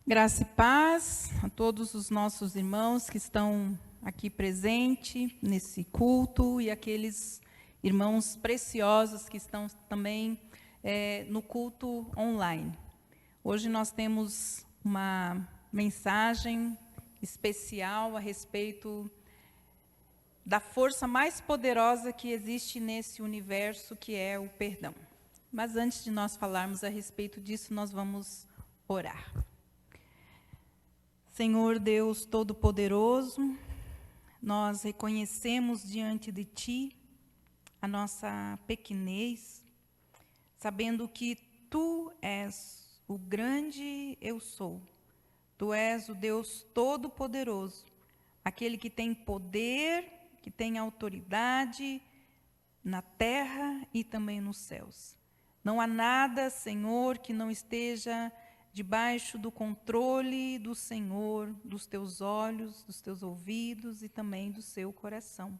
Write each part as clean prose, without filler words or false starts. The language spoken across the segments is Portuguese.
Graça e paz a todos os nossos irmãos que estão aqui presentes nesse culto e aqueles irmãos preciosos que estão também no culto online. Hoje nós temos uma mensagem especial a respeito da força mais poderosa que existe nesse universo, que é o perdão. Mas antes de nós falarmos a respeito disso, nós vamos orar. Senhor Deus Todo-Poderoso, nós reconhecemos diante de Ti a nossa pequenez, sabendo que Tu és o grande eu sou. Tu és o Deus Todo-Poderoso, aquele que tem poder, que tem autoridade na terra e também nos céus. Não há nada, Senhor, que não esteja debaixo do controle do Senhor, dos teus olhos, dos teus ouvidos e também do seu coração.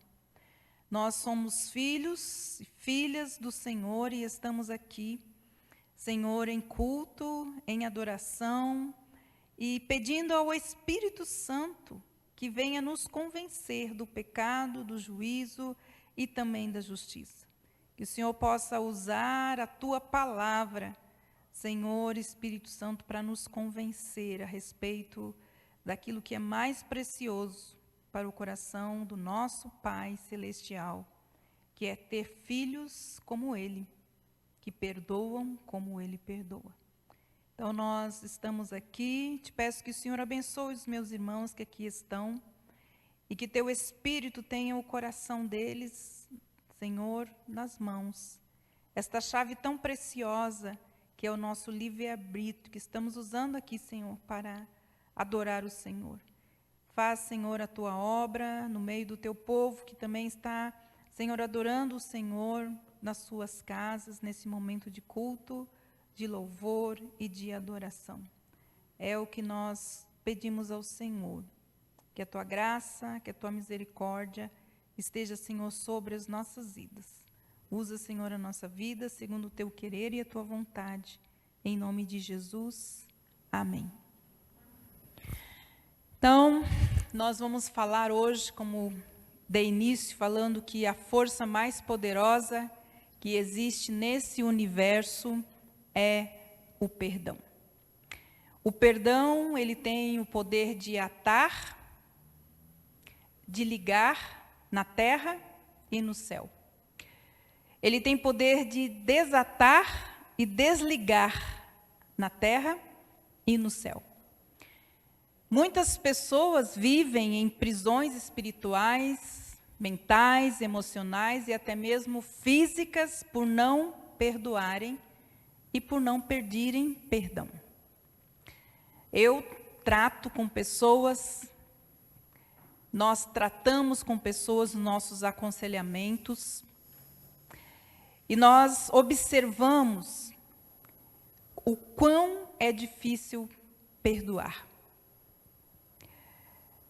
Nós somos filhos e filhas do Senhor e estamos aqui, Senhor, em culto, em adoração e pedindo ao Espírito Santo que venha nos convencer do pecado, do juízo e também da justiça. Que o Senhor possa usar a tua palavra, Senhor Espírito Santo, para nos convencer a respeito daquilo que é mais precioso para o coração do nosso Pai Celestial, que é ter filhos como Ele, que perdoam como Ele perdoa. Então nós estamos aqui, te peço que o Senhor abençoe os meus irmãos que aqui estão e que teu Espírito tenha o coração deles, Senhor, nas mãos. Esta chave tão preciosa que é o nosso livre-arbítrio, que estamos usando aqui, Senhor, para adorar o Senhor. Faz, Senhor, a tua obra no meio do teu povo, que também está, Senhor, adorando o Senhor nas suas casas, nesse momento de culto, de louvor e de adoração. É o que nós pedimos ao Senhor, que a tua graça, que a tua misericórdia esteja, Senhor, sobre as nossas vidas. Usa, Senhor, a nossa vida segundo o teu querer e a tua vontade. Em nome de Jesus. Amém. Então, nós vamos falar hoje, como de início, falando que a força mais poderosa que existe nesse universo é o perdão. O perdão, ele tem o poder de atar, de ligar na terra e no céu. Ele tem poder de desatar e desligar na terra e no céu. Muitas pessoas vivem em prisões espirituais, mentais, emocionais e até mesmo físicas por não perdoarem e por não pedirem perdão. Eu trato com pessoas, nós tratamos com pessoas nos nossos aconselhamentos, e nós observamos o quão é difícil perdoar.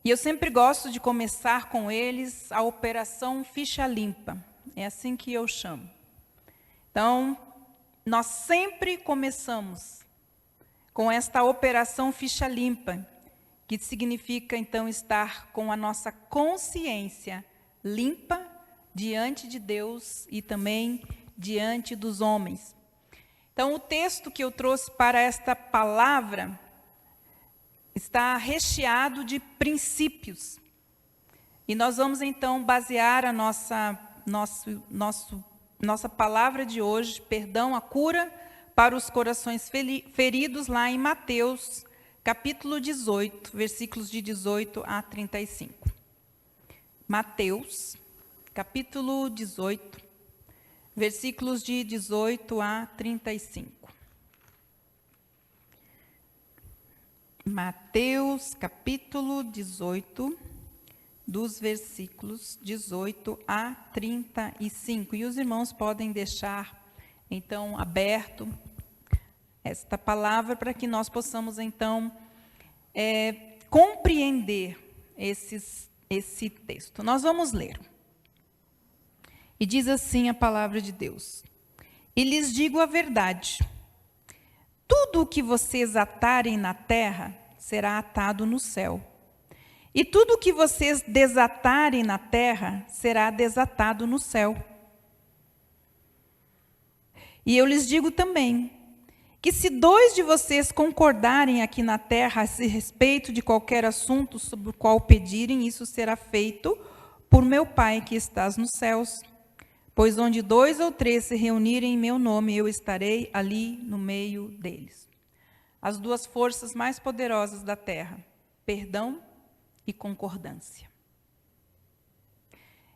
E eu sempre gosto de começar com eles a operação ficha limpa. É assim que eu chamo. Então, nós sempre começamos com esta operação ficha limpa, que significa, então, estar com a nossa consciência limpa diante de Deus e também diante dos homens. Então, o texto que eu trouxe para esta palavra está recheado de princípios. E nós vamos, então, basear a nossa palavra de hoje, perdão, a cura para os corações feridos, lá em Mateus, capítulo 18, versículos de 18 a 35. Mateus, capítulo 18, versículos de 18 a 35. Mateus, capítulo 18, dos versículos 18 a 35. E os irmãos podem deixar, então, aberto esta palavra para que nós possamos, então, compreender esse texto. Nós vamos ler. E diz assim a palavra de Deus: E lhes digo a verdade, tudo o que vocês atarem na terra será atado no céu. E tudo o que vocês desatarem na terra será desatado no céu. E eu lhes digo também, que se 2 de vocês concordarem aqui na terra a respeito de qualquer assunto sobre o qual pedirem, isso será feito por meu Pai que estás nos céus. Pois onde 2 ou 3 se reunirem em meu nome, eu estarei ali no meio deles. As 2 forças mais poderosas da terra, perdão e concordância.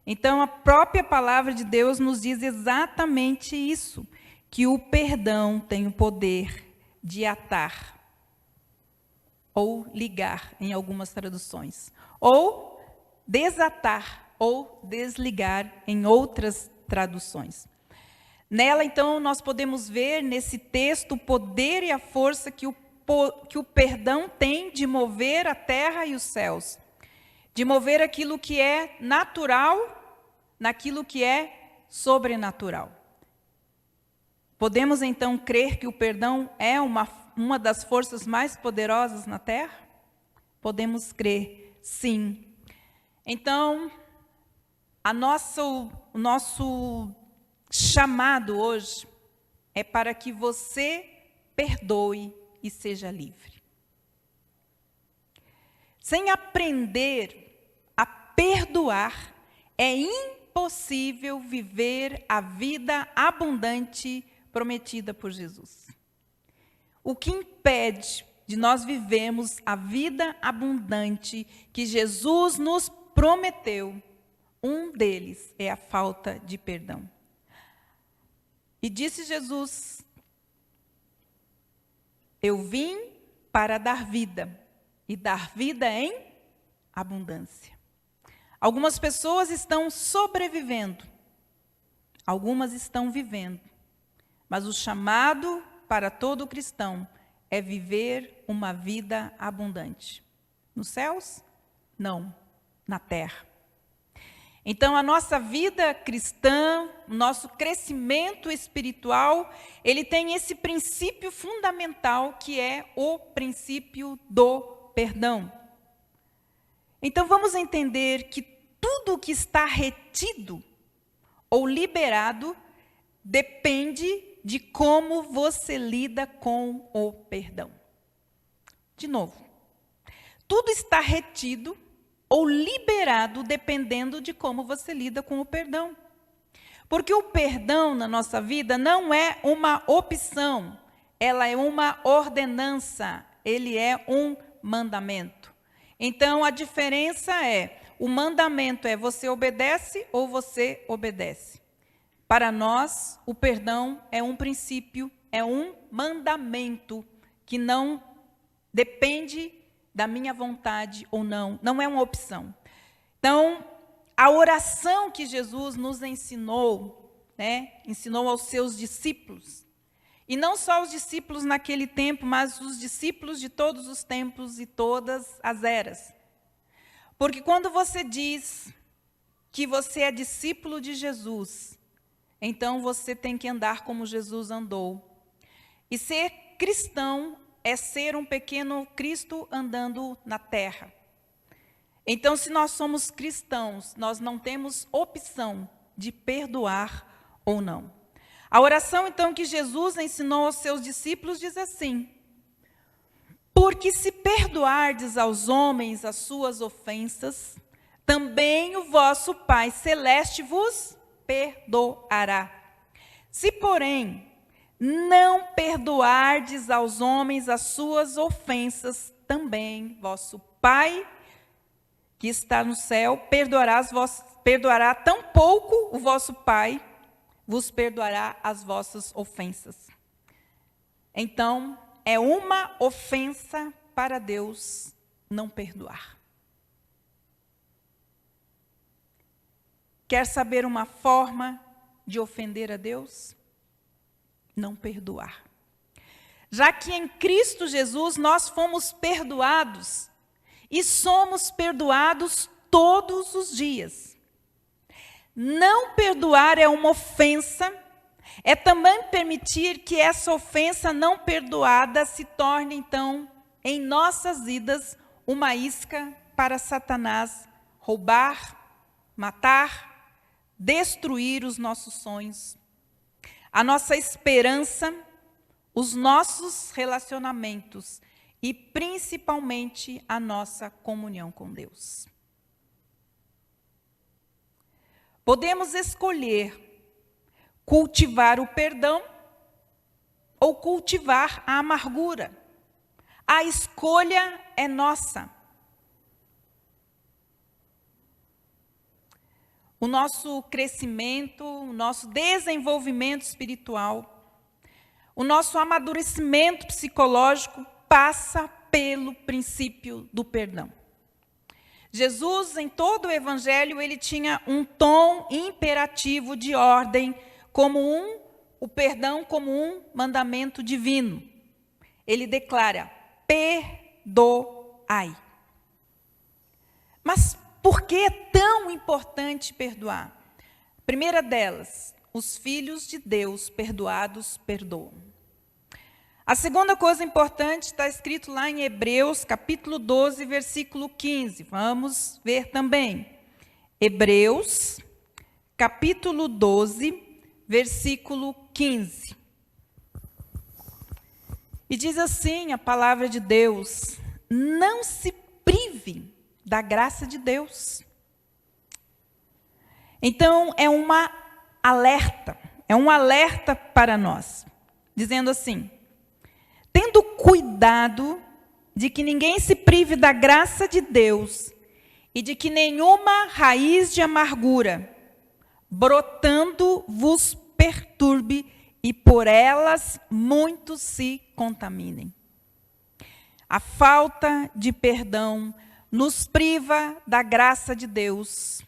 Então, a própria palavra de Deus nos diz exatamente isso, que o perdão tem o poder de atar, ou ligar, em algumas traduções, ou desatar, ou desligar, em outras traduções. Nela, então, nós podemos ver nesse texto o poder e a força que o perdão tem de mover a terra e os céus, de mover aquilo que é natural naquilo que é sobrenatural. Podemos, então, crer que o perdão é uma das forças mais poderosas na terra? Podemos crer, sim. Então, o nosso chamado hoje é para que você perdoe e seja livre. Sem aprender a perdoar, é impossível viver a vida abundante prometida por Jesus. O que impede de nós vivermos a vida abundante que Jesus nos prometeu, um deles é a falta de perdão. E disse Jesus, eu vim para dar vida, e dar vida em abundância. Algumas pessoas estão sobrevivendo, algumas estão vivendo. Mas o chamado para todo cristão é viver uma vida abundante. Nos céus? Não, na terra. Então, a nossa vida cristã, o nosso crescimento espiritual, ele tem esse princípio fundamental que é o princípio do perdão. Então, vamos entender que tudo que está retido ou liberado depende de como você lida com o perdão. De novo, tudo está retido ou liberado dependendo de como você lida com o perdão. Porque o perdão na nossa vida não é uma opção, ela é uma ordenança, ele é um mandamento. Então, a diferença é, o mandamento é você obedece ou você obedece. Para nós, o perdão é um princípio, é um mandamento que não depende da minha vontade ou não, não é uma opção. Então, a oração que Jesus nos ensinou, ensinou aos seus discípulos, e não só os discípulos naquele tempo, mas os discípulos de todos os tempos e todas as eras. Porque quando você diz que você é discípulo de Jesus, então você tem que andar como Jesus andou. E ser cristão é ser um pequeno Cristo andando na terra. Então, se nós somos cristãos, nós não temos opção de perdoar ou não. A oração, então, que Jesus ensinou aos seus discípulos diz assim: porque se perdoardes aos homens as suas ofensas, também o vosso Pai Celeste vos perdoará. Se, porém, não perdoardes aos homens as suas ofensas, também vosso Pai, que está no céu, perdoará tampouco o vosso Pai, vos perdoará as vossas ofensas. Então, é uma ofensa para Deus não perdoar. Quer saber uma forma de ofender a Deus? Não perdoar. Já que em Cristo Jesus nós fomos perdoados e somos perdoados todos os dias. Não perdoar é uma ofensa, é também permitir que essa ofensa não perdoada se torne, então, em nossas vidas uma isca para Satanás roubar, matar, destruir os nossos sonhos, a nossa esperança, os nossos relacionamentos e principalmente a nossa comunhão com Deus. Podemos escolher cultivar o perdão ou cultivar a amargura. A escolha é nossa. O nosso crescimento, o nosso desenvolvimento espiritual, o nosso amadurecimento psicológico passa pelo princípio do perdão. Jesus, em todo o Evangelho, ele tinha um tom imperativo de ordem, o perdão como um mandamento divino. Ele declara: perdoai. Mas por que é tão importante perdoar? Primeira delas, os filhos de Deus perdoados perdoam. A segunda coisa importante está escrito lá em Hebreus, capítulo 12, versículo 15. Vamos ver também. Hebreus, capítulo 12, versículo 15. E diz assim a palavra de Deus: não se prive da graça de Deus. Então, é um alerta para nós, dizendo assim: tendo cuidado de que ninguém se prive da graça de Deus e de que nenhuma raiz de amargura, brotando, vos perturbe e por elas muitos se contaminem. A falta de perdão nos priva da graça de Deus.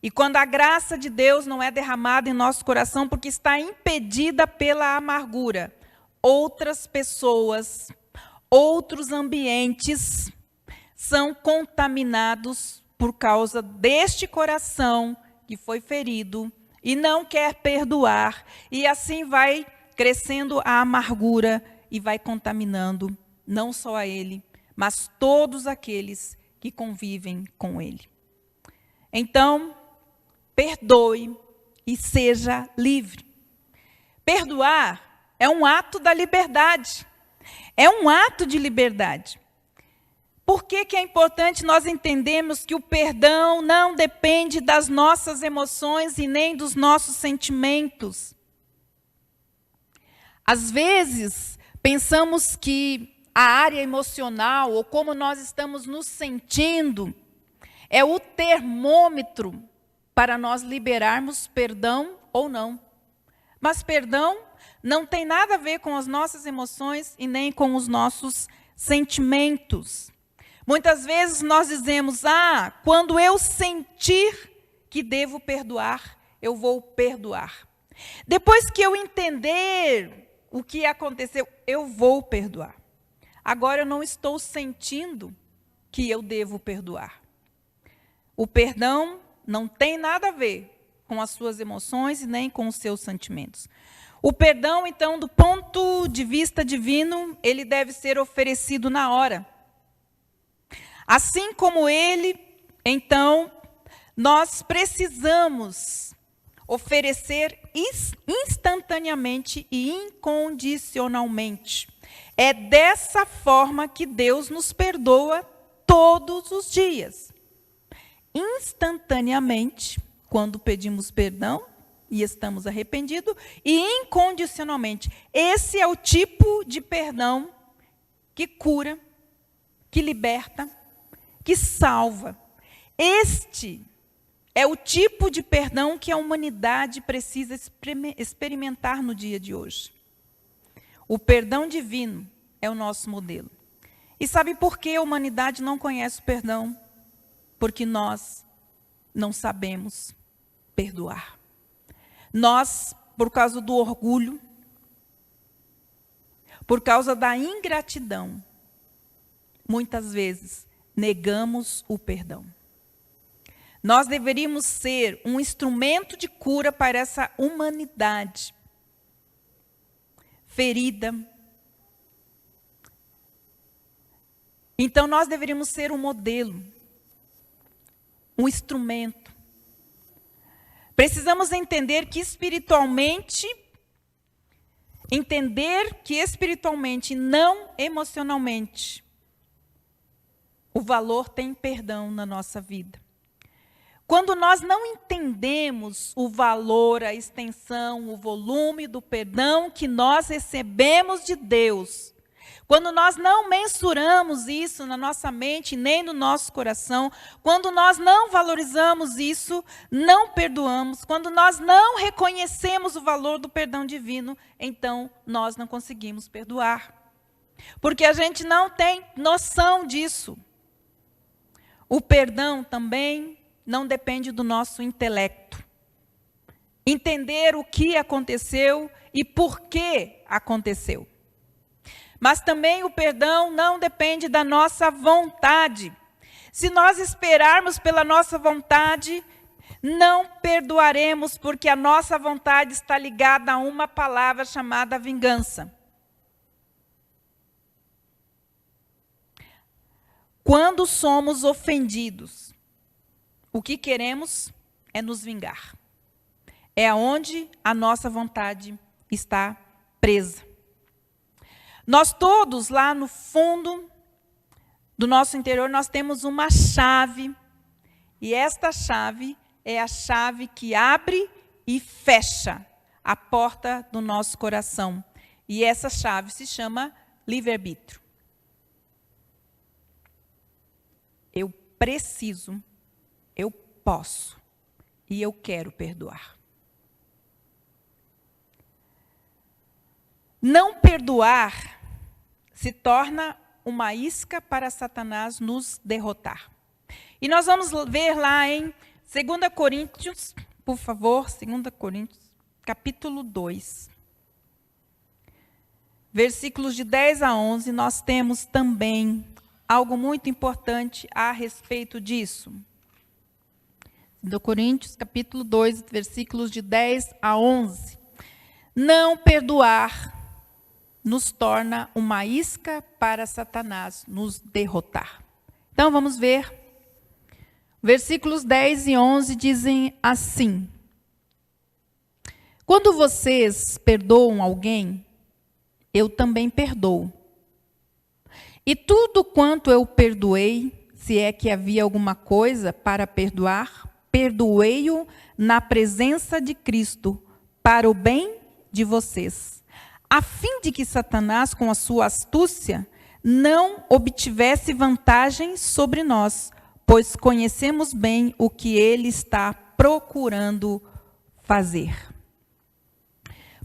E quando a graça de Deus não é derramada em nosso coração porque está impedida pela amargura, outras pessoas, outros ambientes são contaminados por causa deste coração que foi ferido e não quer perdoar, e assim vai crescendo a amargura e vai contaminando não só a ele, mas todos aqueles que convivem com ele. Então, perdoe e seja livre. Perdoar é um ato da liberdade. É um ato de liberdade. Por que é importante nós entendermos que o perdão não depende das nossas emoções e nem dos nossos sentimentos? Às vezes, pensamos que a área emocional, ou como nós estamos nos sentindo, é o termômetro para nós liberarmos perdão ou não. Mas perdão não tem nada a ver com as nossas emoções e nem com os nossos sentimentos. Muitas vezes nós dizemos: quando eu sentir que devo perdoar, eu vou perdoar. Depois que eu entender o que aconteceu, eu vou perdoar. Agora eu não estou sentindo que eu devo perdoar. O perdão não tem nada a ver com as suas emoções e nem com os seus sentimentos. O perdão, então, do ponto de vista divino, ele deve ser oferecido na hora. Assim como ele, então, nós precisamos oferecer instantaneamente e incondicionalmente. É dessa forma que Deus nos perdoa todos os dias. Instantaneamente, quando pedimos perdão e estamos arrependidos, e incondicionalmente. Esse é o tipo de perdão que cura, que liberta, que salva. Este é o tipo de perdão que a humanidade precisa experimentar no dia de hoje. O perdão divino é o nosso modelo. E sabe por que a humanidade não conhece o perdão? Porque nós não sabemos perdoar. Nós, por causa do orgulho, por causa da ingratidão, muitas vezes negamos o perdão. Nós deveríamos ser um instrumento de cura para essa humanidade ferida, Então nós deveríamos ser um modelo, um instrumento. Precisamos entender que espiritualmente, não emocionalmente, o valor tem perdão na nossa vida. Quando nós não entendemos o valor, a extensão, o volume do perdão que nós recebemos de Deus, quando nós não mensuramos isso na nossa mente, nem no nosso coração, quando nós não valorizamos isso, não perdoamos, quando nós não reconhecemos o valor do perdão divino, então nós não conseguimos perdoar. Porque a gente não tem noção disso. O perdão também não depende do nosso intelecto. Entender o que aconteceu e por que aconteceu. Mas também o perdão não depende da nossa vontade. Se nós esperarmos pela nossa vontade, não perdoaremos, porque a nossa vontade está ligada a uma palavra chamada vingança. Quando somos ofendidos, o que queremos é nos vingar. É onde a nossa vontade está presa. Nós todos, lá no fundo do nosso interior, nós temos uma chave. E esta chave é a chave que abre e fecha a porta do nosso coração. E essa chave se chama livre-arbítrio. Eu preciso, eu posso e eu quero perdoar. Não perdoar se torna uma isca para Satanás nos derrotar. E nós vamos ver lá em 2 Coríntios, por favor, 2 Coríntios, capítulo 2. Versículos de 10 a 11, nós temos também algo muito importante a respeito disso. 2 Coríntios, capítulo 2, versículos de 10 a 11. Não perdoar nos torna uma isca para Satanás nos derrotar. Então, vamos ver. Versículos 10 e 11 dizem assim: quando vocês perdoam alguém, eu também perdoo. E tudo quanto eu perdoei, se é que havia alguma coisa para perdoar, perdoei-o na presença de Cristo, para o bem de vocês, a fim de que Satanás, com a sua astúcia, não obtivesse vantagem sobre nós, pois conhecemos bem o que ele está procurando fazer.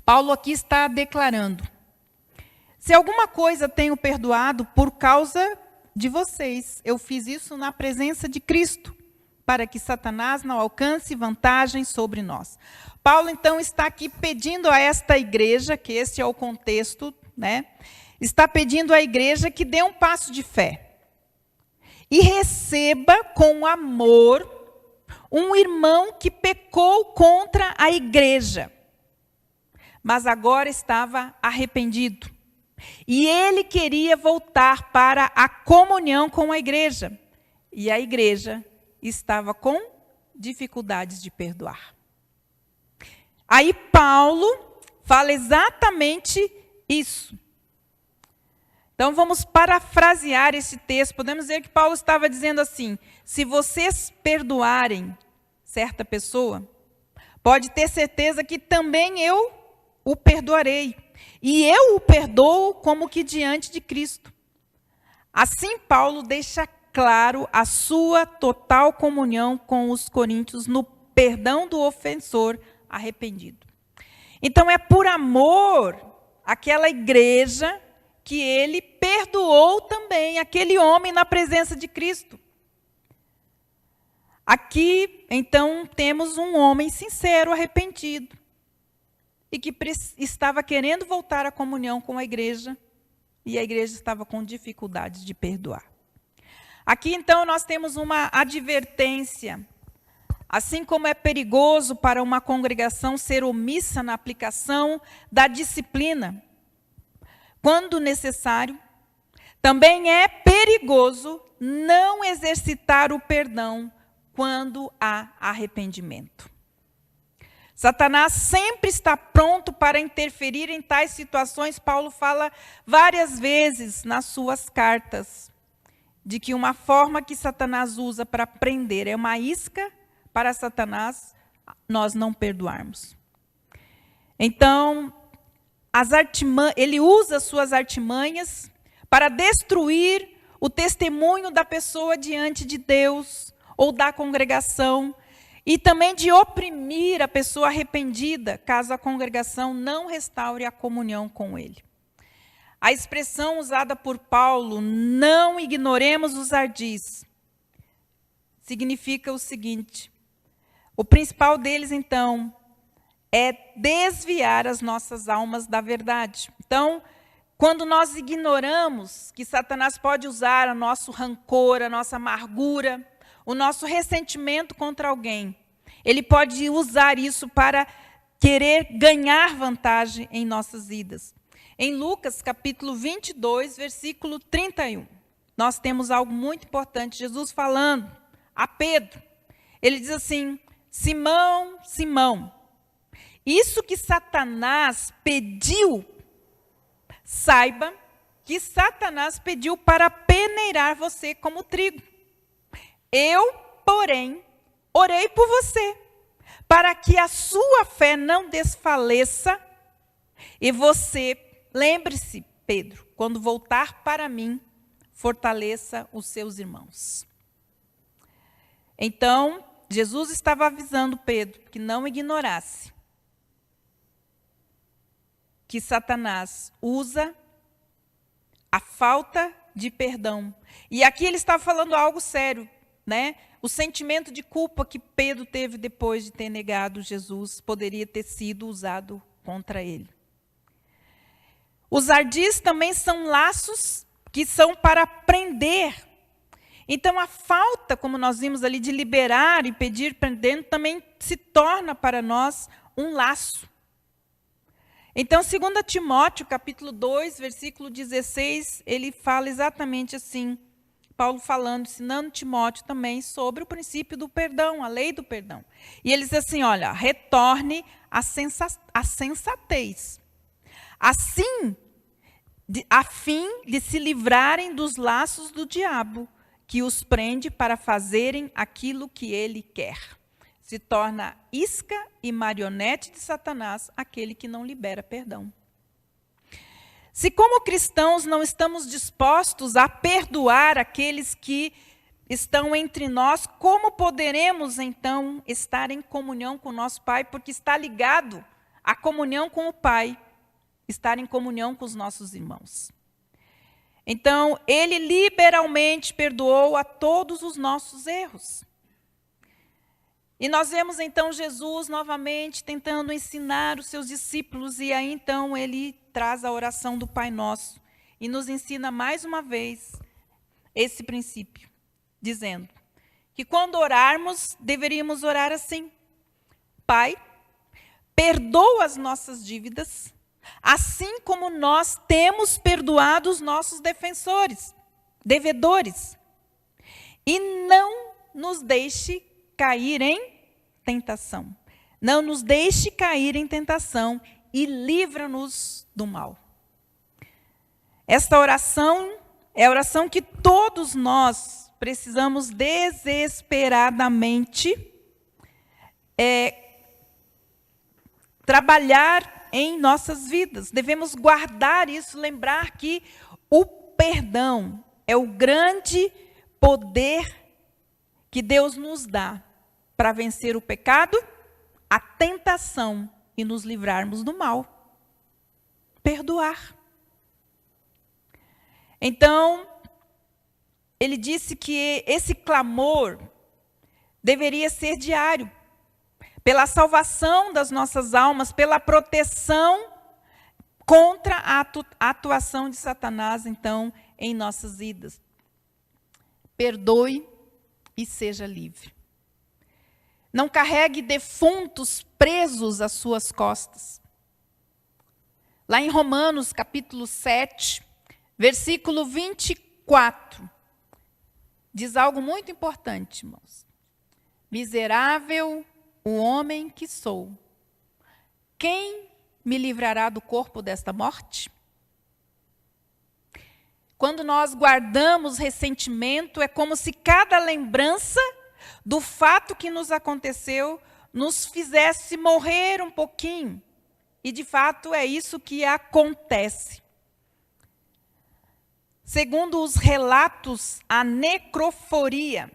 Paulo aqui está declarando: se alguma coisa tenho perdoado por causa de vocês, eu fiz isso na presença de Cristo, para que Satanás não alcance vantagem sobre nós. Paulo, então, está aqui pedindo a esta igreja, que este é o contexto, né? Está pedindo à igreja que dê um passo de fé. E receba com amor um irmão que pecou contra a igreja, mas agora estava arrependido. E ele queria voltar para a comunhão com a igreja. E a igreja estava com dificuldades de perdoar. Aí Paulo fala exatamente isso. Então vamos parafrasear esse texto. Podemos dizer que Paulo estava dizendo assim: se vocês perdoarem certa pessoa, pode ter certeza que também eu o perdoarei. E eu o perdoo como que diante de Cristo. Assim Paulo deixa claro a sua total comunhão com os coríntios no perdão do ofensor arrependido. Então é por amor àquela igreja que ele perdoou também aquele homem na presença de Cristo. Aqui, então, temos um homem sincero, arrependido, e que estava querendo voltar à comunhão com a igreja, e a igreja estava com dificuldades de perdoar. Aqui, então, nós temos uma advertência. Assim como é perigoso para uma congregação ser omissa na aplicação da disciplina, quando necessário, Também é perigoso não exercitar o perdão quando há arrependimento. Satanás sempre está pronto para interferir em tais situações. Paulo fala várias vezes nas suas cartas de que uma forma que Satanás usa para prender é uma isca para Satanás nós não perdoarmos. Então, ele usa suas artimanhas para destruir o testemunho da pessoa diante de Deus ou da congregação, e também de oprimir a pessoa arrependida, caso a congregação não restaure a comunhão com ele. A expressão usada por Paulo, não ignoremos os ardis, significa o seguinte: o principal deles, então, é desviar as nossas almas da verdade. Então, quando nós ignoramos que Satanás pode usar o nosso rancor, a nossa amargura, o nosso ressentimento contra alguém, ele pode usar isso para querer ganhar vantagem em nossas vidas. Em Lucas, capítulo 22, versículo 31, nós temos algo muito importante. Jesus falando a Pedro, ele diz assim: Simão, Simão, isso que Satanás pediu, saiba que Satanás pediu para peneirar você como trigo. Eu, porém, orei por você, para que a sua fé não desfaleça, e você, lembre-se, Pedro, quando voltar para mim, fortaleça os seus irmãos. Então, Jesus estava avisando Pedro que não ignorasse que Satanás usa a falta de perdão. E aqui ele está falando algo sério, né? O sentimento de culpa que Pedro teve depois de ter negado Jesus poderia ter sido usado contra ele. Os ardis também são laços que são para prender. Então, a falta, como nós vimos ali, de liberar e pedir prendendo, também se torna para nós um laço. Então, 2 Timóteo, capítulo 2, versículo 16, ele fala exatamente assim, Paulo falando, ensinando Timóteo também sobre o princípio do perdão, a lei do perdão. E ele diz assim, olha, retorne à sensatez, assim, a fim de se livrarem dos laços do diabo, que os prende para fazerem aquilo que ele quer. Se torna isca e marionete de Satanás aquele que não libera perdão. Se como cristãos não estamos dispostos a perdoar aqueles que estão entre nós, como poderemos então estar em comunhão com o nosso Pai? Porque está ligado à comunhão com o Pai, estar em comunhão com os nossos irmãos. Então, ele liberalmente perdoou a todos os nossos erros. E nós vemos então Jesus novamente tentando ensinar os seus discípulos, e aí então ele traz a oração do Pai Nosso e nos ensina mais uma vez esse princípio, dizendo que quando orarmos, deveríamos orar assim: Pai, perdoa as nossas dívidas, assim como nós temos perdoado os nossos devedores, e não nos deixe cair em tentação. Não nos deixe cair em tentação e livra-nos do mal. Esta oração é a oração que todos nós precisamos desesperadamente trabalhar em nossas vidas. Devemos guardar isso, lembrar que o perdão é o grande poder que Deus nos dá para vencer o pecado, a tentação e nos livrarmos do mal. Perdoar. Então, ele disse que esse clamor deveria ser diário, pela salvação das nossas almas, pela proteção contra a atuação de Satanás, então, em nossas vidas. Perdoe e seja livre. Não carregue defuntos presos às suas costas. Lá em Romanos, capítulo 7, versículo 24, diz algo muito importante, irmãos. Miserável o homem que sou, quem me livrará do corpo desta morte? Quando nós guardamos ressentimento, é como se cada lembrança do fato que nos aconteceu nos fizesse morrer um pouquinho. E, de fato, é isso que acontece. Segundo os relatos, a necroforia,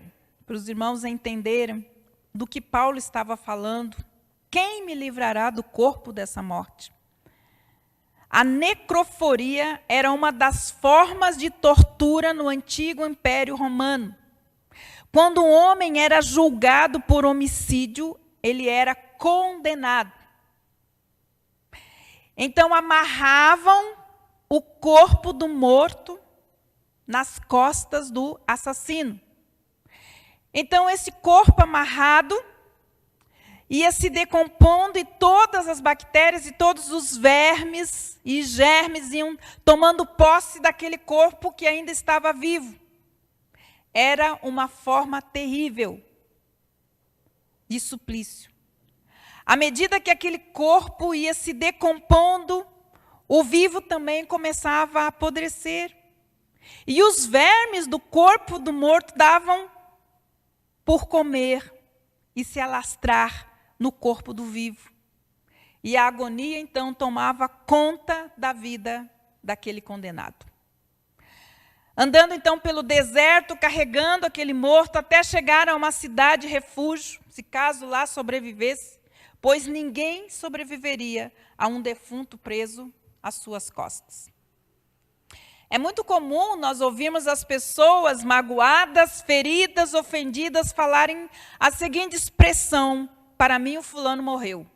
para os irmãos entenderem do que Paulo estava falando, quem me livrará do corpo dessa morte? A necroforia era uma das formas de tortura no antigo Império Romano. Quando um homem era julgado por homicídio, ele era condenado. Então, amarravam o corpo do morto nas costas do assassino. Então, esse corpo amarrado ia se decompondo e todas as bactérias e todos os vermes e germes iam tomando posse daquele corpo que ainda estava vivo. Era uma forma terrível de suplício. À medida que aquele corpo ia se decompondo, o vivo também começava a apodrecer. E os vermes do corpo do morto davam por comer e se alastrar no corpo do vivo. E a agonia, então, tomava conta da vida daquele condenado. Andando, então, pelo deserto, carregando aquele morto, até chegar a uma cidade refúgio, se caso lá sobrevivesse, pois ninguém sobreviveria a um defunto preso às suas costas. É muito comum nós ouvirmos as pessoas magoadas, feridas, ofendidas, falarem a seguinte expressão: para mim o fulano morreu.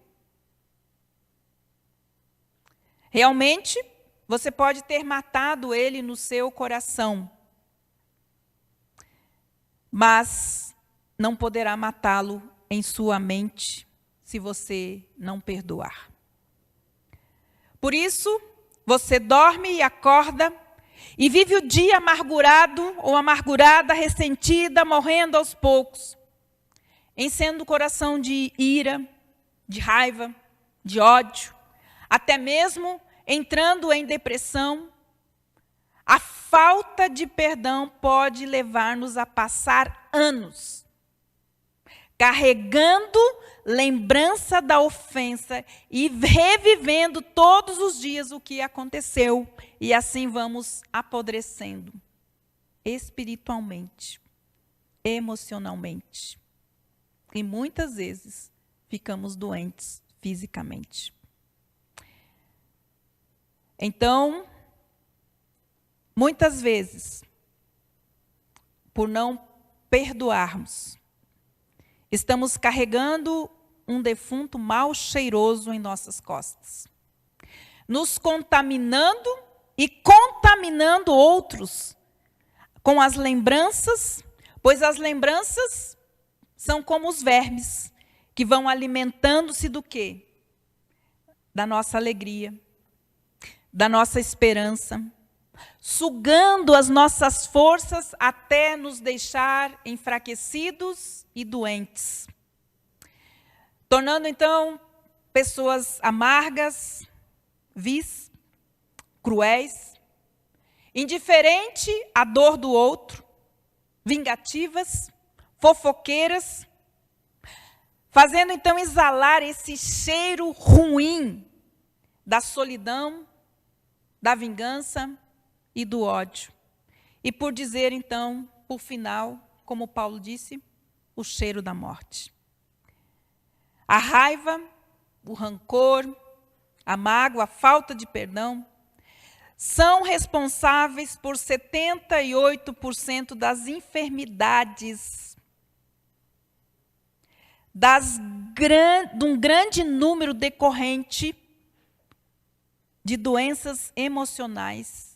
Realmente, você pode ter matado ele no seu coração, mas não poderá matá-lo em sua mente se você não perdoar. Por isso, você dorme e acorda e vive o dia amargurado ou amargurada, ressentida, morrendo aos poucos, enchendo o coração de ira, de raiva, de ódio, até mesmo entrando em depressão. A falta de perdão pode levar-nos a passar anos carregando lembrança da ofensa e revivendo todos os dias o que aconteceu. E assim vamos apodrecendo espiritualmente, emocionalmente. E muitas vezes ficamos doentes fisicamente. Então, muitas vezes, por não perdoarmos, estamos carregando um defunto mal cheiroso em nossas costas, nos contaminando e contaminando outros com as lembranças, pois as lembranças são como os vermes que vão alimentando-se do quê? Da nossa alegria, da nossa esperança, sugando as nossas forças até nos deixar enfraquecidos e doentes, tornando então pessoas amargas, vis, cruéis, indiferente à dor do outro, vingativas, fofoqueiras, fazendo então exalar esse cheiro ruim da solidão, da vingança e do ódio. E por dizer então, por final, como Paulo disse, o cheiro da morte. A raiva, o rancor, a mágoa, a falta de perdão, são responsáveis por 78% das enfermidades, de um grande número decorrente de doenças emocionais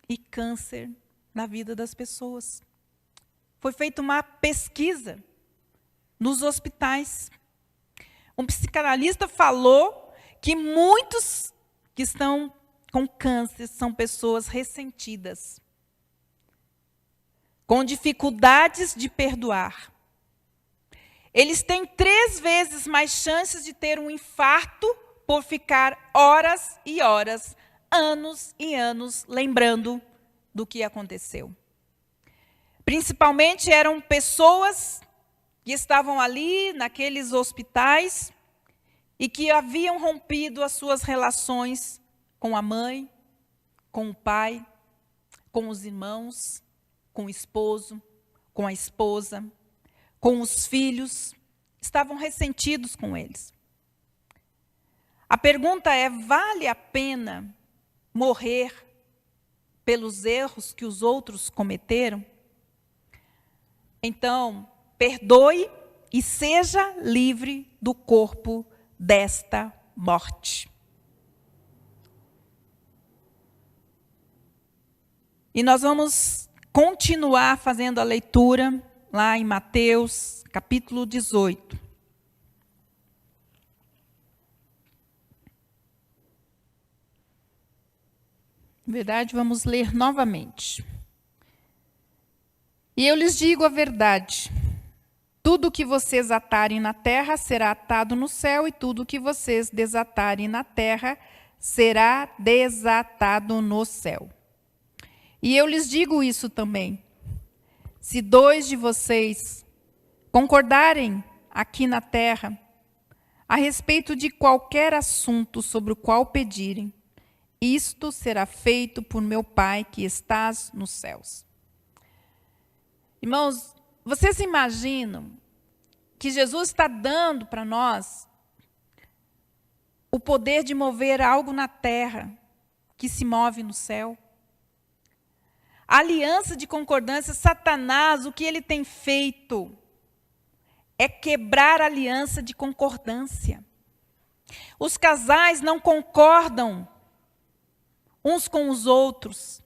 e câncer na vida das pessoas. Foi feita uma pesquisa nos hospitais. Um psicanalista falou que muitos que estão com câncer são pessoas ressentidas, com dificuldades de perdoar. Eles têm 3 vezes mais chances de ter um infarto por ficar horas e horas, anos e anos, lembrando do que aconteceu. Principalmente eram pessoas que estavam ali, naqueles hospitais, e que haviam rompido as suas relações com a mãe, com o pai, com os irmãos, com o esposo, com a esposa, com os filhos, estavam ressentidos com eles. A pergunta é: vale a pena morrer pelos erros que os outros cometeram? Então, perdoe e seja livre do corpo desta morte. E nós vamos continuar fazendo a leitura lá em Mateus, capítulo 18. Na verdade, vamos ler novamente. E eu lhes digo a verdade: tudo o que vocês atarem na terra será atado no céu, e tudo o que vocês desatarem na terra será desatado no céu. E eu lhes digo isso também: se 2 de vocês concordarem aqui na terra a respeito de qualquer assunto sobre o qual pedirem, isto será feito por meu Pai que estás nos céus. Irmãos, vocês imaginam que Jesus está dando para nós o poder de mover algo na terra que se move no céu? A aliança de concordância, Satanás, o que ele tem feito é quebrar a aliança de concordância. Os casais não concordam uns com os outros.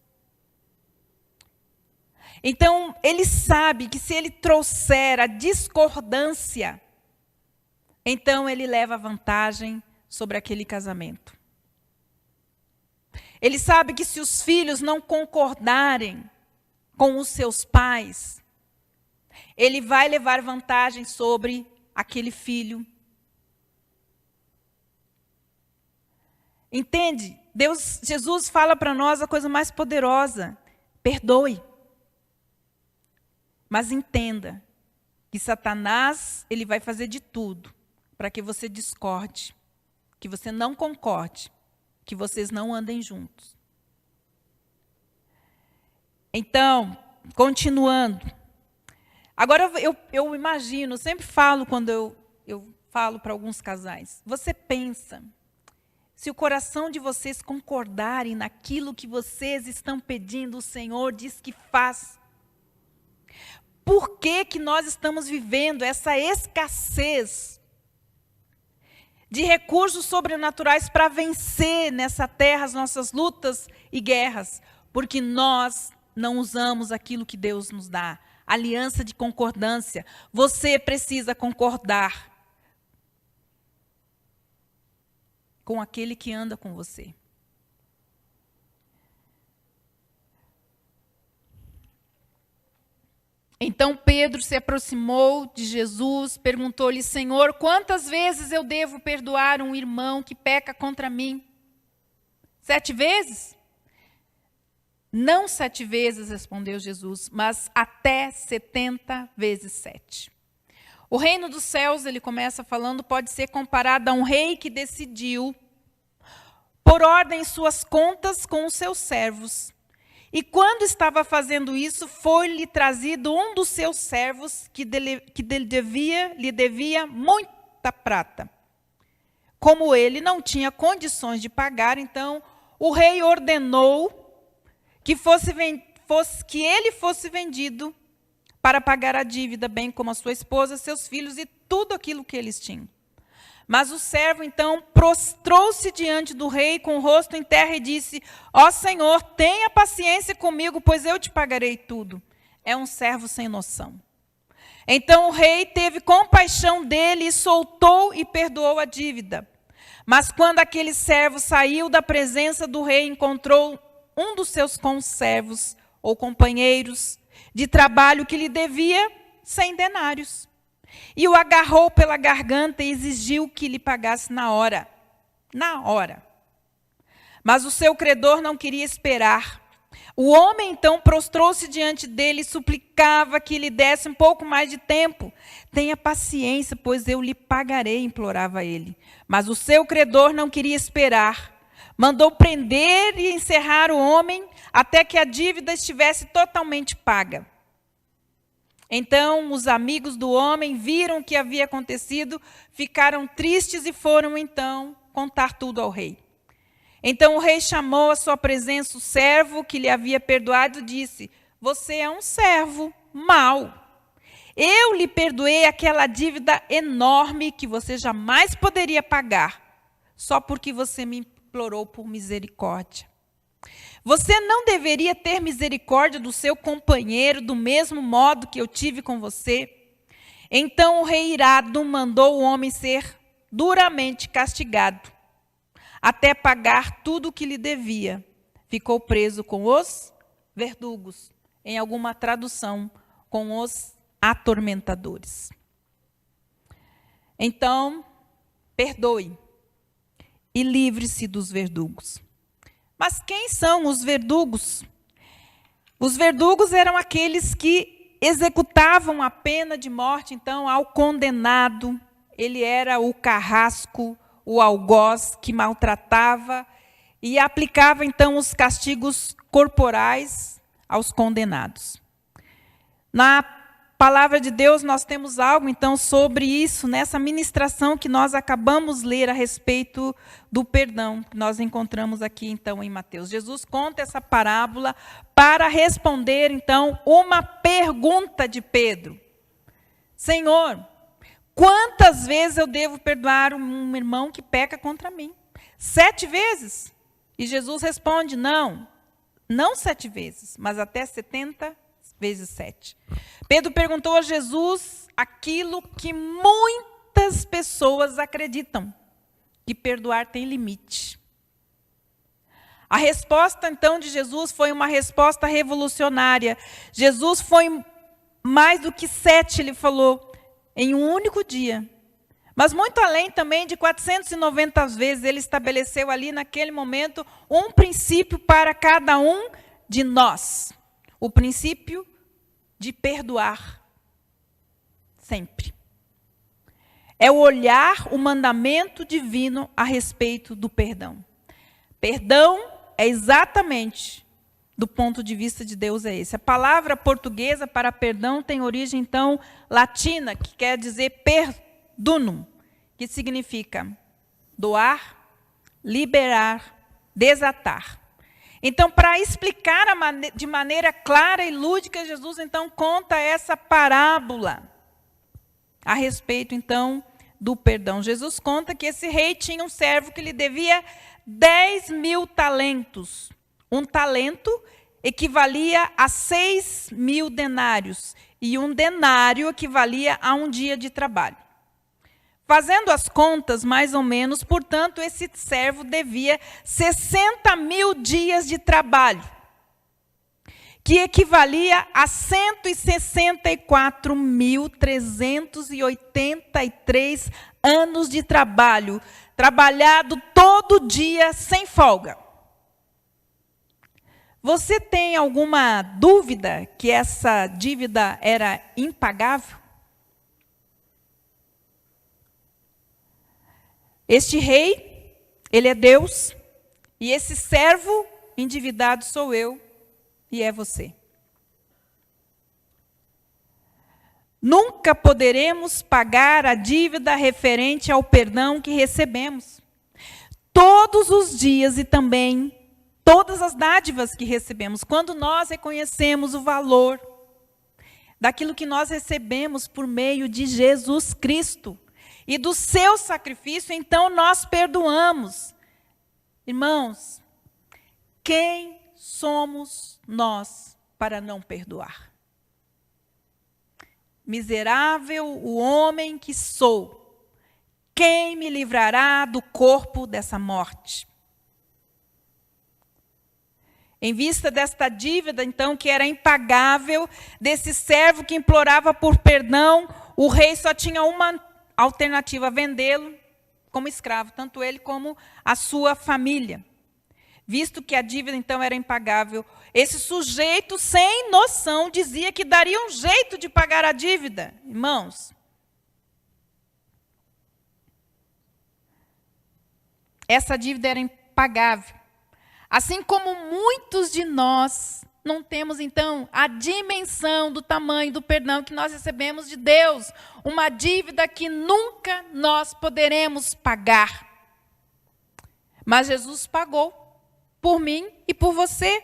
Então, ele sabe que se ele trouxer a discordância, então ele leva vantagem sobre aquele casamento. Ele sabe que se os filhos não concordarem com os seus pais, ele vai levar vantagem sobre aquele filho. Entende? Jesus fala para nós a coisa mais poderosa: perdoe. Mas entenda que Satanás, ele vai fazer de tudo para que você discorde, que você não concorde, que vocês não andem juntos. Então, continuando. Agora eu imagino, sempre falo quando eu falo para alguns casais, você pensa, se o coração de vocês concordarem naquilo que vocês estão pedindo, o Senhor diz que faz. Por que que nós estamos vivendo essa escassez de recursos sobrenaturais para vencer nessa terra as nossas lutas e guerras? Porque nós não usamos aquilo que Deus nos dá. Aliança de concordância. Você precisa concordar com aquele que anda com você. Então Pedro se aproximou de Jesus, perguntou-lhe: Senhor, quantas vezes eu devo perdoar um irmão que peca contra mim? 7 vezes? Não 7 vezes, respondeu Jesus, mas até 70 vezes 7. O reino dos céus, ele começa falando, pode ser comparado a um rei que decidiu pôr ordem em suas contas com os seus servos. E quando estava fazendo isso, foi-lhe trazido um dos seus servos que lhe devia muita prata. Como ele não tinha condições de pagar, então o rei ordenou que ele fosse vendido para pagar a dívida, bem como a sua esposa, seus filhos e tudo aquilo que eles tinham. Mas o servo, então, prostrou-se diante do rei com o rosto em terra e disse: Ó Senhor, tenha paciência comigo, pois eu te pagarei tudo. É um servo sem noção. Então o rei teve compaixão dele e soltou e perdoou a dívida. Mas quando aquele servo saiu da presença do rei, encontrou um dos seus conservos ou companheiros de trabalho que lhe devia 100 denários. E o agarrou pela garganta e exigiu que lhe pagasse na hora. Na hora. Mas o seu credor não queria esperar. O homem então prostrou-se diante dele e suplicava que lhe desse um pouco mais de tempo. Tenha paciência, pois eu lhe pagarei, implorava ele. Mas o seu credor não queria esperar. Mandou prender e encerrar o homem até que a dívida estivesse totalmente paga. Então os amigos do homem viram o que havia acontecido, ficaram tristes e foram então contar tudo ao rei. Então o rei chamou à sua presença o servo que lhe havia perdoado e disse: você é um servo mau. Eu lhe perdoei aquela dívida enorme que você jamais poderia pagar, só porque você me implorou por misericórdia. Você não deveria ter misericórdia do seu companheiro do mesmo modo que eu tive com você? Então o rei irado mandou o homem ser duramente castigado, até pagar tudo o que lhe devia. Ficou preso com os verdugos, em alguma tradução, com os atormentadores. Então, perdoe e livre-se dos verdugos. Mas quem são os verdugos? Os verdugos eram aqueles que executavam a pena de morte, então, ao condenado. Ele era o carrasco, o algoz que maltratava e aplicava, então, os castigos corporais aos condenados. Na palavra de Deus, nós temos algo, então, sobre isso, nessa ministração que nós acabamos de ler a respeito do perdão, que nós encontramos aqui, então, em Mateus. Jesus conta essa parábola para responder, então, uma pergunta de Pedro. Senhor, quantas vezes eu devo perdoar um irmão que peca contra mim? 7 vezes? E Jesus responde, não 7 vezes, mas até 70 vezes 7. Pedro perguntou a Jesus aquilo que muitas pessoas acreditam, que perdoar tem limite. A resposta, então, de Jesus foi uma resposta revolucionária. Jesus foi mais do que 7, ele falou, em um único dia. Mas muito além também de 490 vezes, ele estabeleceu ali naquele momento um princípio para cada um de nós. O princípio de perdoar sempre. É o olhar, o mandamento divino a respeito do perdão. Perdão é exatamente, do ponto de vista de Deus, é esse. A palavra portuguesa para perdão tem origem, então, latina, que quer dizer perdunum, que significa doar, liberar, desatar. Então, para explicar de maneira clara e lúdica, Jesus, então, conta essa parábola a respeito, então, do perdão. Jesus conta que esse rei tinha um servo que lhe devia 10.000 talentos. Um talento equivalia a 6.000 denários. E um denário equivalia a um dia de trabalho. Fazendo as contas, mais ou menos, portanto, esse servo devia 60.000 dias de trabalho, que equivalia a 164.383 anos de trabalho, trabalhado todo dia sem folga. Você tem alguma dúvida que essa dívida era impagável? Este rei, ele é Deus, e esse servo endividado sou eu e é você. Nunca poderemos pagar a dívida referente ao perdão que recebemos. Todos os dias e também todas as dádivas que recebemos, quando nós reconhecemos o valor daquilo que nós recebemos por meio de Jesus Cristo e do seu sacrifício, então nós perdoamos. Irmãos, quem somos nós para não perdoar? Miserável o homem que sou, quem me livrará do corpo dessa morte? Em vista desta dívida, então, que era impagável, desse servo que implorava por perdão, o rei só tinha uma alternativa: vendê-lo como escravo, tanto ele como a sua família. Visto que a dívida, então, era impagável, esse sujeito, sem noção, dizia que daria um jeito de pagar a dívida. Irmãos, essa dívida era impagável. Assim como muitos de nós não temos, então, a dimensão do tamanho do perdão que nós recebemos de Deus. Uma dívida que nunca nós poderemos pagar. Mas Jesus pagou por mim e por você.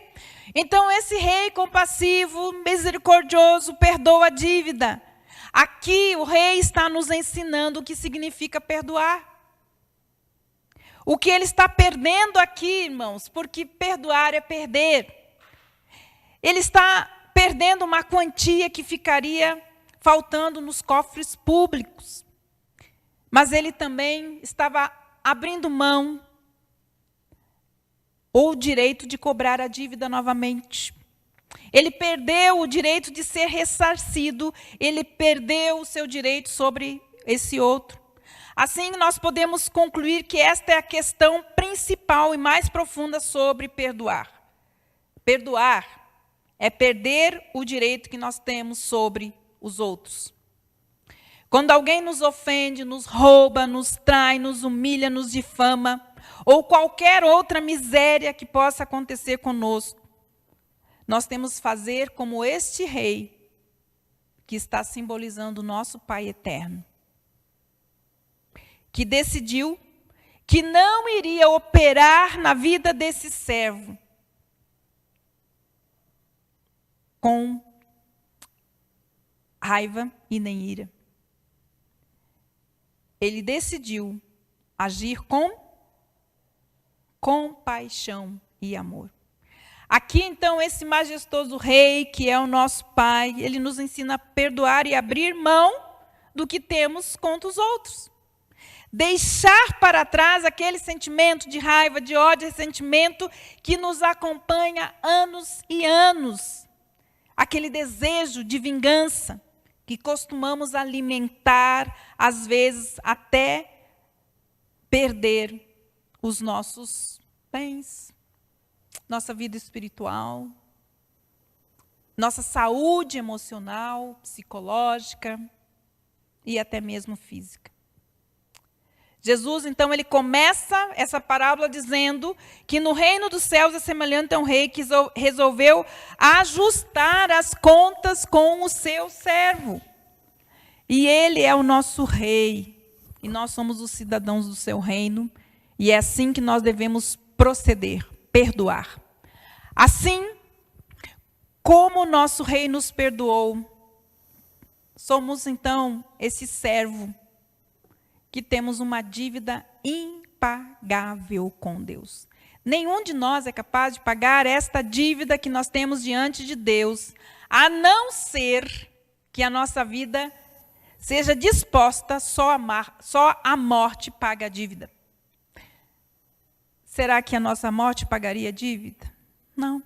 Então, esse rei compassivo, misericordioso, perdoa a dívida. Aqui, o rei está nos ensinando o que significa perdoar. O que ele está perdendo aqui, irmãos, porque perdoar é perder. Ele está perdendo uma quantia que ficaria faltando nos cofres públicos. Mas ele também estava abrindo mão ou o direito de cobrar a dívida novamente. Ele perdeu o direito de ser ressarcido, ele perdeu o seu direito sobre esse outro. Assim, nós podemos concluir que esta é a questão principal e mais profunda sobre perdoar. Perdoar é perder o direito que nós temos sobre os outros. Quando alguém nos ofende, nos rouba, nos trai, nos humilha, nos difama, ou qualquer outra miséria que possa acontecer conosco, nós temos que fazer como este rei, que está simbolizando o nosso Pai eterno, que decidiu que não iria operar na vida desse servo com raiva e nem ira. Ele decidiu agir com compaixão e amor. Aqui, então, esse majestoso rei, que é o nosso Pai, ele nos ensina a perdoar e abrir mão do que temos contra os outros. Deixar para trás aquele sentimento de raiva, de ódio, ressentimento que nos acompanha anos e anos. Aquele desejo de vingança que costumamos alimentar, às vezes até perder os nossos bens, nossa vida espiritual, nossa saúde emocional, psicológica e até mesmo física. Jesus, então, ele começa essa parábola dizendo que no reino dos céus é semelhante a um rei que resolveu ajustar as contas com o seu servo. E ele é o nosso rei, e nós somos os cidadãos do seu reino, e é assim que nós devemos proceder, perdoar. Assim como o nosso rei nos perdoou, somos, então, esse servo que temos uma dívida impagável com Deus. Nenhum de nós é capaz de pagar esta dívida que nós temos diante de Deus, a não ser que a nossa vida seja disposta, só a morte paga a dívida. Será que a nossa morte pagaria a dívida? Não.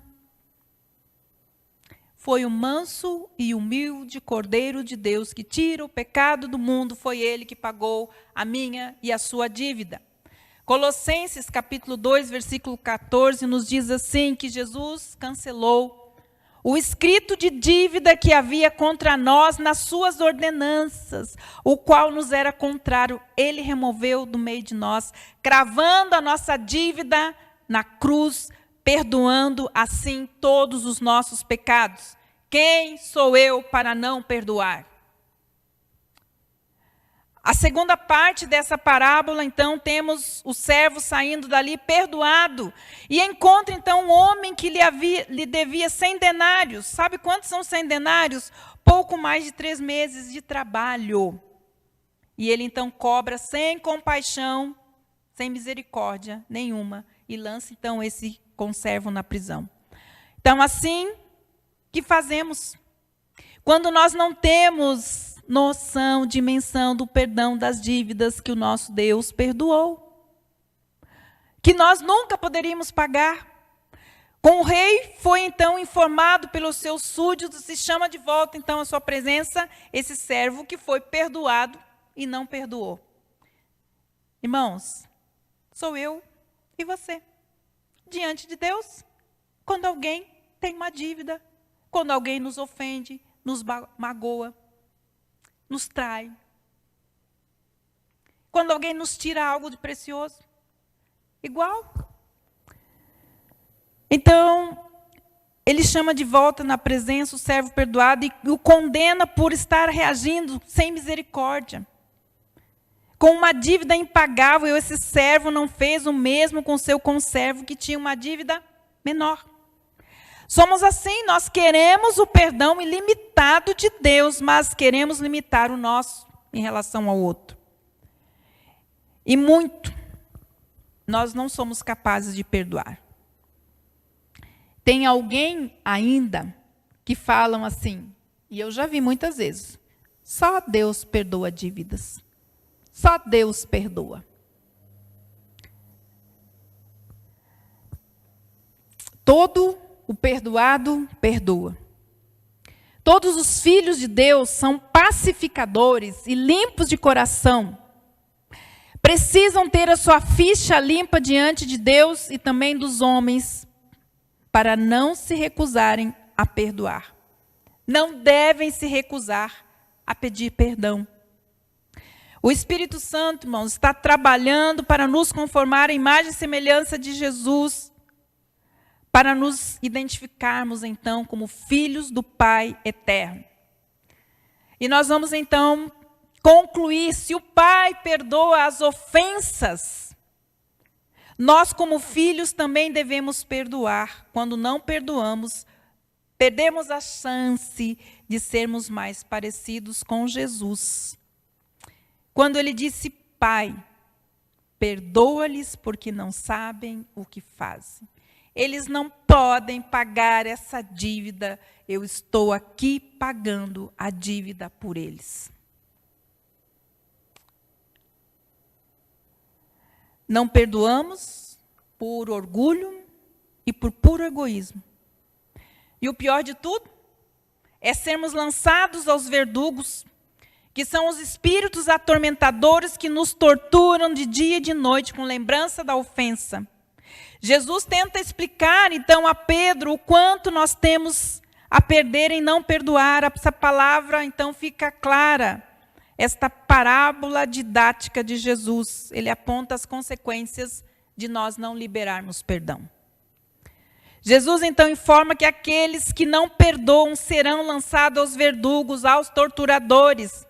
Foi o manso e humilde Cordeiro de Deus que tira o pecado do mundo, foi ele que pagou a minha e a sua dívida. Colossenses capítulo 2, versículo 14, nos diz assim, que Jesus cancelou o escrito de dívida que havia contra nós nas suas ordenanças, o qual nos era contrário, ele removeu do meio de nós, cravando a nossa dívida na cruz, perdoando assim todos os nossos pecados. Quem sou eu para não perdoar? A segunda parte dessa parábola, então, temos o servo saindo dali perdoado. E encontra, então, um homem que lhe devia 100 denários. Sabe quantos são 100 denários? Pouco mais de 3 meses de trabalho. E ele, então, cobra sem compaixão, sem misericórdia nenhuma. E lança, então, esse conservo na prisão. Então, assim que fazemos. Quando nós não temos noção, dimensão do perdão das dívidas que o nosso Deus perdoou, que nós nunca poderíamos pagar. Com o rei foi então informado pelos seus súditos e chama de volta então à sua presença esse servo que foi perdoado e não perdoou. Irmãos, sou eu e você, diante de Deus, quando alguém tem uma dívida, quando alguém nos ofende, nos magoa, nos trai, quando alguém nos tira algo de precioso, igual. Então, ele chama de volta na presença o servo perdoado e o condena por estar reagindo sem misericórdia. Com uma dívida impagável, esse servo não fez o mesmo com seu conservo que tinha uma dívida menor. Somos assim, nós queremos o perdão ilimitado de Deus, mas queremos limitar o nosso em relação ao outro. E muito, nós não somos capazes de perdoar. Tem alguém ainda que falam assim, e eu já vi muitas vezes, só Deus perdoa dívidas. Só Deus perdoa. Todo o perdoado perdoa. Todos os filhos de Deus são pacificadores e limpos de coração. Precisam ter a sua ficha limpa diante de Deus e também dos homens, para não se recusarem a perdoar. Não devem se recusar a pedir perdão. O Espírito Santo, irmãos, está trabalhando para nos conformar à imagem e semelhança de Jesus, para nos identificarmos, então, como filhos do Pai eterno. E nós vamos, então, concluir, se o Pai perdoa as ofensas, nós, como filhos, também devemos perdoar. Quando não perdoamos, perdemos a chance de sermos mais parecidos com Jesus. Quando ele disse, Pai, perdoa-lhes porque não sabem o que fazem. Eles não podem pagar essa dívida, eu estou aqui pagando a dívida por eles. Não perdoamos por orgulho e por puro egoísmo. E o pior de tudo é sermos lançados aos verdugos, que são os espíritos atormentadores que nos torturam de dia e de noite com lembrança da ofensa. Jesus tenta explicar, então, a Pedro o quanto nós temos a perder em não perdoar. Essa palavra, então, fica clara. Esta parábola didática de Jesus, ele aponta as consequências de nós não liberarmos perdão. Jesus, então, informa que aqueles que não perdoam serão lançados aos verdugos, aos torturadores.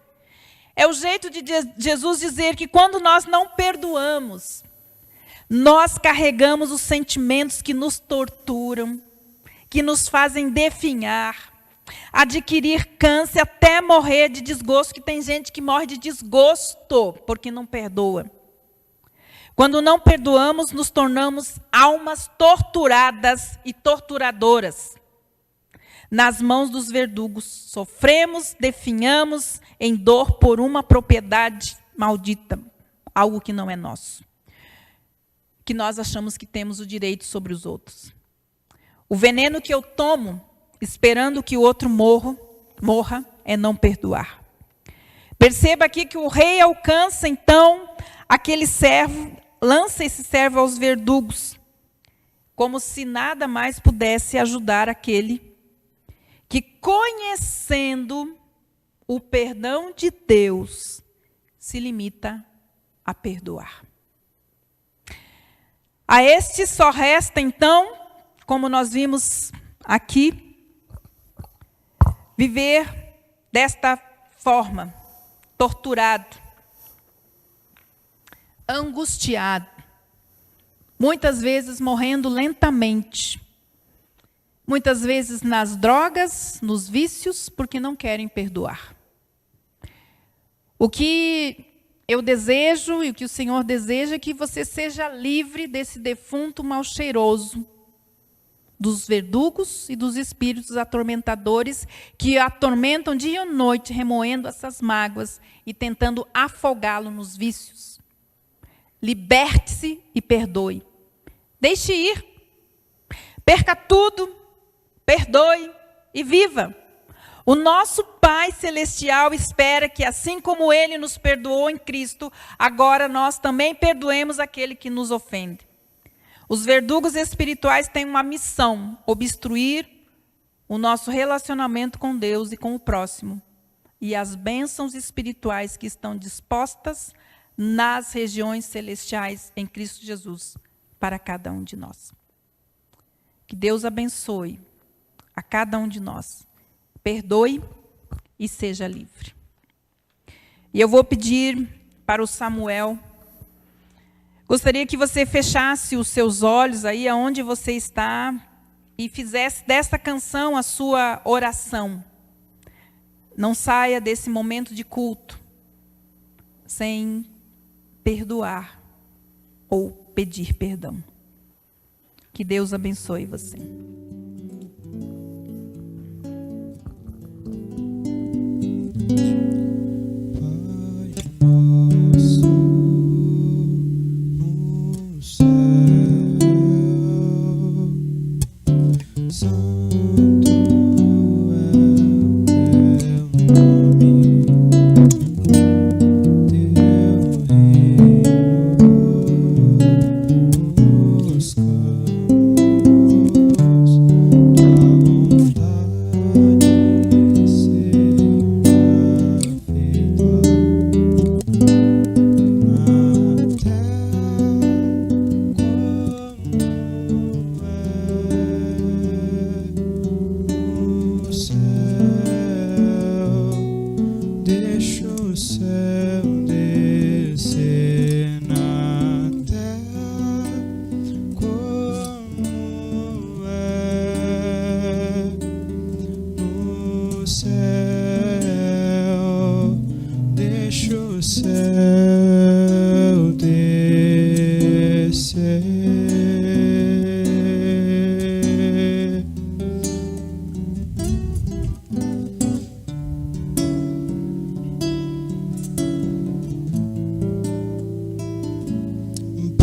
É o jeito de Jesus dizer que quando nós não perdoamos, nós carregamos os sentimentos que nos torturam, que nos fazem definhar, adquirir câncer até morrer de desgosto, que tem gente que morre de desgosto porque não perdoa. Quando não perdoamos, nos tornamos almas torturadas e torturadoras. Nas mãos dos verdugos, sofremos, definhamos em dor por uma propriedade maldita, algo que não é nosso, que nós achamos que temos o direito sobre os outros. O veneno que eu tomo, esperando que o outro morra, é não perdoar. Perceba aqui que o rei alcança, então, aquele servo, lança esse servo aos verdugos, como se nada mais pudesse ajudar aquele que, conhecendo o perdão de Deus, se limita a perdoar. A este só resta, então, como nós vimos aqui, viver desta forma, torturado, angustiado, muitas vezes morrendo lentamente, muitas vezes nas drogas, nos vícios, porque não querem perdoar. O que eu desejo e o que o Senhor deseja é que você seja livre desse defunto mal cheiroso, dos verdugos e dos espíritos atormentadores que atormentam dia e noite, remoendo essas mágoas e tentando afogá-lo nos vícios. Liberte-se e perdoe. Deixe ir. Perca tudo, perdoe e viva. O nosso Pai Celestial espera que, assim como Ele nos perdoou em Cristo, agora nós também perdoemos aquele que nos ofende. Os verdugos espirituais têm uma missão: obstruir o nosso relacionamento com Deus e com o próximo. E as bênçãos espirituais que estão dispostas nas regiões celestiais em Cristo Jesus para cada um de nós. Que Deus abençoe a cada um de nós. Perdoe e seja livre. E eu vou pedir para o Samuel. Gostaria que você fechasse os seus olhos aí aonde você está e fizesse desta canção a sua oração. Não saia desse momento de culto sem perdoar ou pedir perdão. Que Deus abençoe você.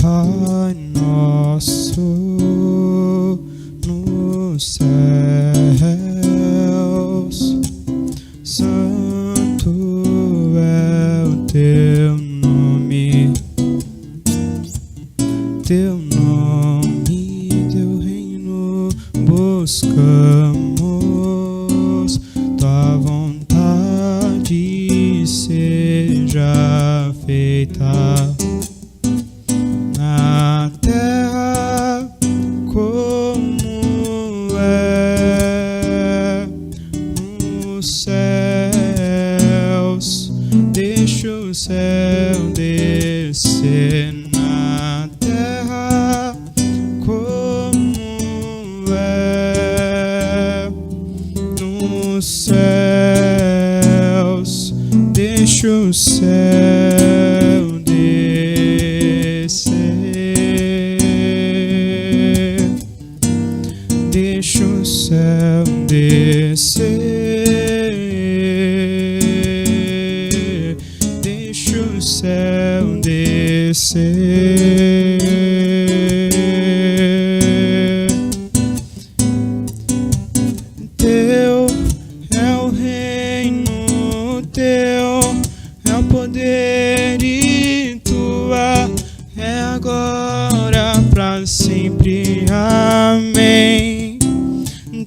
Pai nosso nos céus, santo é o teu nome, teu nome, teu reino buscamos, tua vontade seja feita na terra como é nos céus. Deixa o céu descer na terra como é nos céus. Deixa o céu descer, deixa o céu descer, deixa o céu descer. Teu é o reino, teu é o poder e tua é agora para sempre. Amém.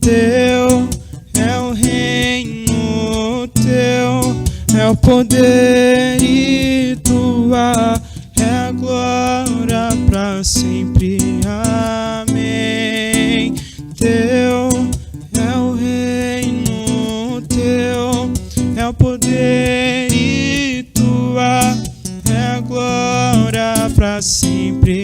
Teu é o reino, teu é o poder e tua é a glória para sempre. Amém. Teu é o reino, teu é o poder e tua é a glória para sempre.